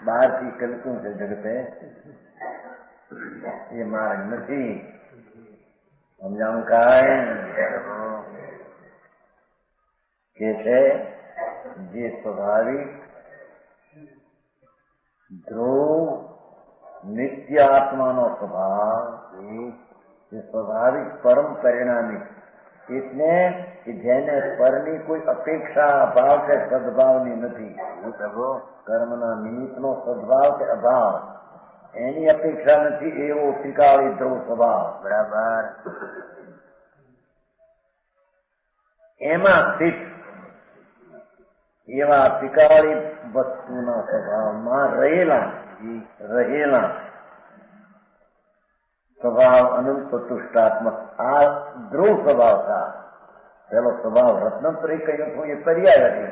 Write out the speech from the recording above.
બહારથી કલકું છે જગતે એ માર્ગ નથી. સમજાણું કાંઈ કે છે જે સ્વાભાવિક ધ્રુવ નિત્ય આત્માનો સ્વભાવ જે સ્વાભાવિક પરમ પરિણામી એટલે કે જેને પરની કોઈ અપેક્ષા અભાવ કે સદભાવની નથી. કર્મના નિમિત્તનો સદભાવ કે અભાવ એની અપેક્ષા નથી એવો ત્રિકાળી ધ્રુવ સ્વભાવ. બરાબર. એમાં સ્થિત એવા ત્રિકાળી વસ્તુના સ્વભાવમાં રહેલા સ્વભાવ અનંત તુષ્ટાત્મક આ ધ્રુવ સ્વભાવ था. પેલો સ્વભાવ રત્નત્રય કહ્યું હતું એ પર્યાય હતી.